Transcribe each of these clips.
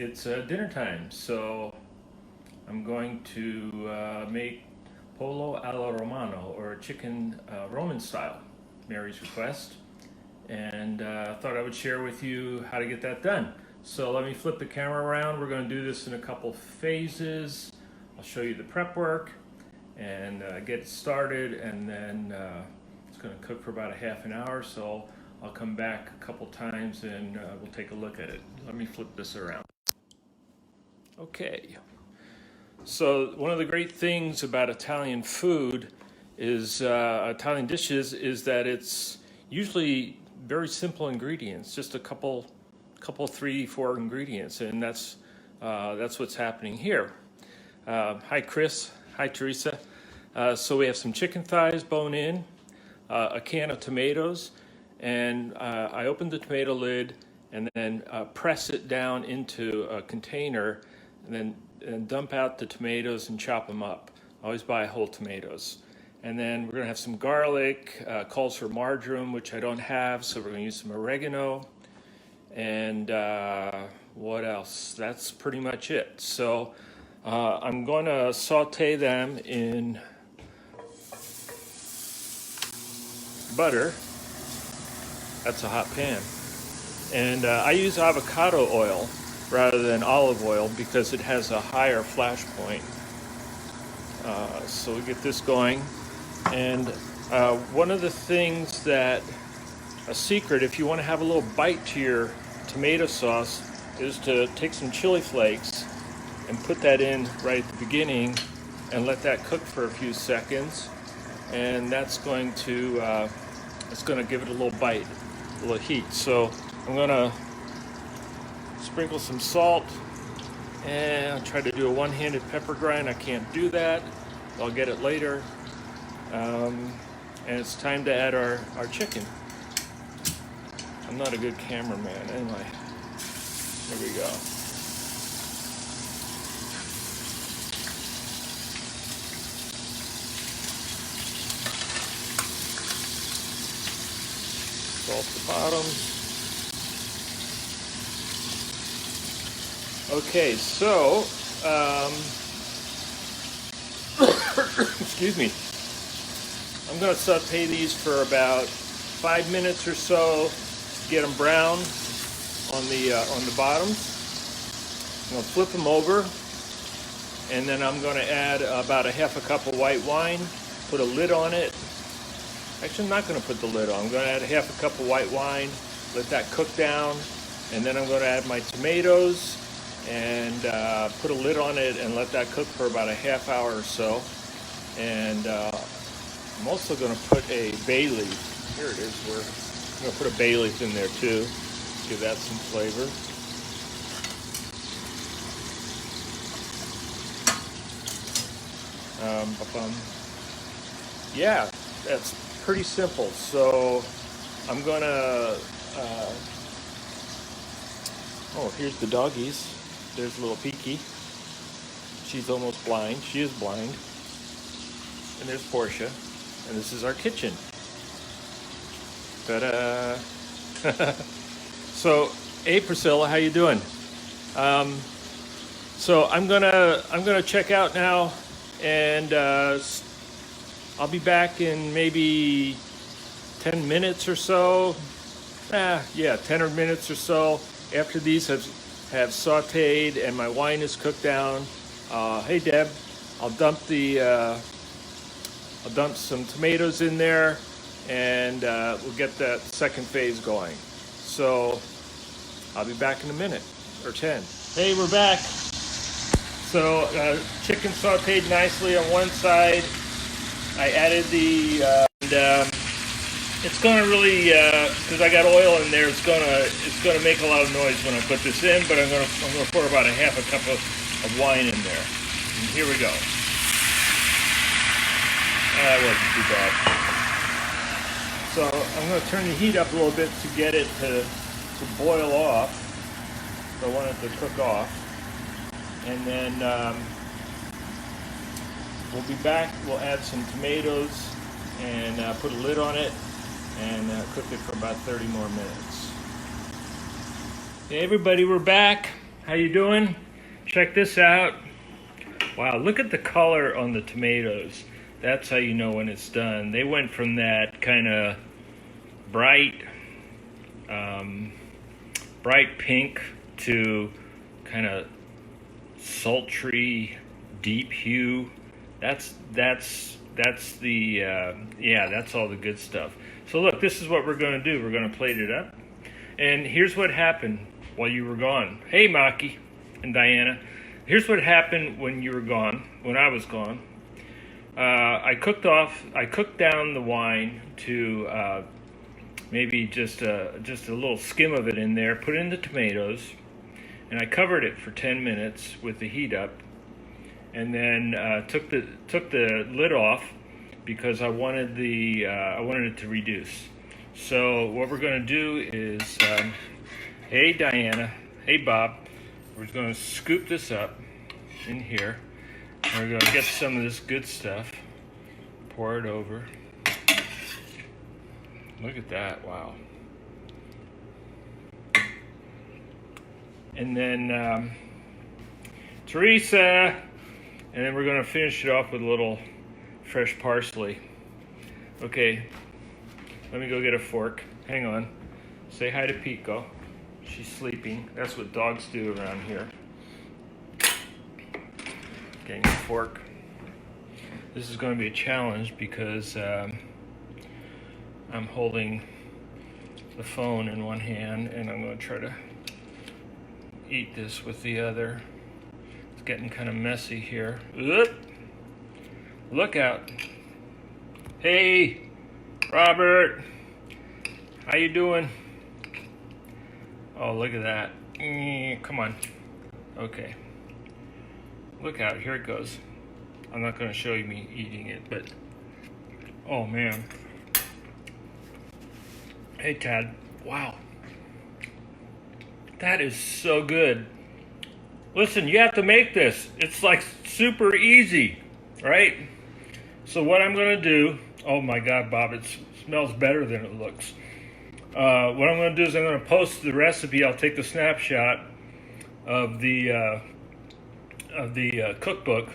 It's dinner time, so I'm going to make Pollo alla Romano, or chicken Roman style, Mary's request, and thought I would share with you how to get that done. So let me flip the camera around. We're going to do this in a couple phases. I'll show you the prep work and get started, and then it's going to cook for about a half an hour, so I'll come back a couple times and we'll take a look at it. Let me flip this around. Okay, so one of the great things about Italian food is Italian dishes is that it's usually very simple ingredients, just a couple, 3, 4 ingredients, and that's what's happening here. Hi, Chris. Hi, Teresa. So we have some chicken thighs bone in, a can of tomatoes, and I opened the tomato lid and then press it down into a container, and then dump out the tomatoes and chop them up. I always buy whole tomatoes. And then we're gonna have some garlic, calls for marjoram, which I don't have, so we're gonna use some oregano. And what else? That's pretty much it. So I'm gonna saute them in butter. That's a hot pan. And I use avocado oil rather than olive oil because it has a higher flash point. So we get this going. And one of the things that, a secret, if you want to have a little bite to your tomato sauce, is to take some chili flakes and put that in right at the beginning and let that cook for a few seconds. And that's going to give it a little bite, a little heat. So I'm gonna sprinkle some salt, and I'll try to do a one-handed pepper grind. I can't do that. I'll get it later. And it's time to add our chicken. I'm not a good cameraman, am I? There we go. Salt the bottom. Okay, so, excuse me. I'm going to saute these for about 5 minutes or so to get them brown on the bottoms. I'm going to flip them over, and then I'm going to add about a half a cup of white wine, put a lid on it. Actually, I'm not going to put the lid on. I'm going to add a half a cup of white wine, let that cook down, and then I'm going to add my tomatoes and put a lid on it and let that cook for about a half hour or so. And I'm also going to put a bay leaf. Here it is. I'm going to put a bay leaf in there too. Give that some flavor. Yeah, that's pretty simple. So I'm going to... oh, here's the doggies. There's little Peaky. She's almost blind. She is blind. And there's Portia. And this is our kitchen. Ta-da! So, hey Priscilla, how you doing? So I'm gonna check out now, and I'll be back in maybe 10 minutes or so. Yeah, 10 minutes or so after these have sauteed and my wine is cooked down. Hey Deb, I'll dump some tomatoes in there, and we'll get that second phase going. So I'll be back in a minute or 10. Hey, we're back. So chicken sauteed nicely on one side. I added it's gonna really, because I got oil in there, it's gonna make a lot of noise when I put this in. But I'm gonna pour about a half a cup of wine in there. And here we go. That wasn't too bad. So I'm going to turn the heat up a little bit to get it to boil off. So I want it to cook off. And then we'll be back. We'll add some tomatoes and put a lid on it and cook it for about 30 more minutes. Hey everybody, we're back. How you doing? Check this out. Wow, look at the color on the tomatoes. That's how you know when it's done. They went from that kind of bright, um, bright pink to kind of sultry, deep hue. That's the yeah. That's all the good stuff. So look, this is what we're going to do. We're going to plate it up. And here's what happened while you were gone. Hey, Maki and Diana. Here's what happened when you were gone, when I was gone. I cooked down the wine to maybe just a little skim of it in there, put in the tomatoes, and I covered it for 10 minutes with the heat up, and then took the lid off because I wanted it to reduce. So what we're going to do is, hey Diana, hey Bob, we're going to scoop this up in here. And we're going to get some of this good stuff, pour it over. Look at that, wow. And then Teresa, and then we're going to finish it off with a little fresh parsley. Okay. Let me go get a fork. Hang on. Say hi to Pico. She's sleeping. That's what dogs do around here. Getting a fork. This is going to be a challenge because I'm holding the phone in one hand and I'm going to try to eat this with the other. It's getting kind of messy here. Oop. Look out. Hey! Robert, how you doing? Oh, look at that. Come on. Okay. Look out, here it goes. I'm not going to show you me eating it, but oh man. Hey Tad, wow. That is so good. Listen, you have to make this. It's like super easy, right? So what I'm going to do, oh my God, Bob, it smells better than it looks. What I'm going to do is I'm going to post the recipe. I'll take the snapshot of the cookbook.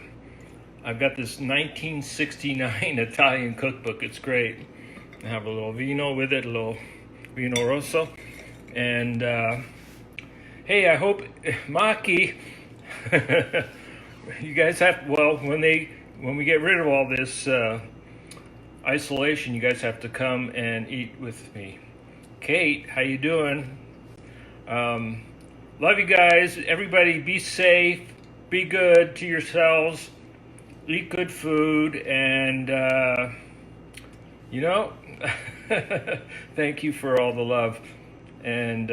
I've got this 1969 Italian cookbook. It's great. I have a little vino with it, a little vino rosso. And hey, I hope, Maki, you guys have, well, when we get rid of all this isolation, you guys have to come and eat with me. Kate, how you doing? Love you guys. Everybody be safe. Be good to yourselves. Eat good food. And, thank you for all the love. And,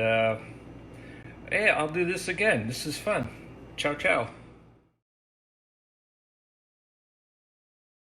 hey, I'll do this again. This is fun. Ciao, ciao.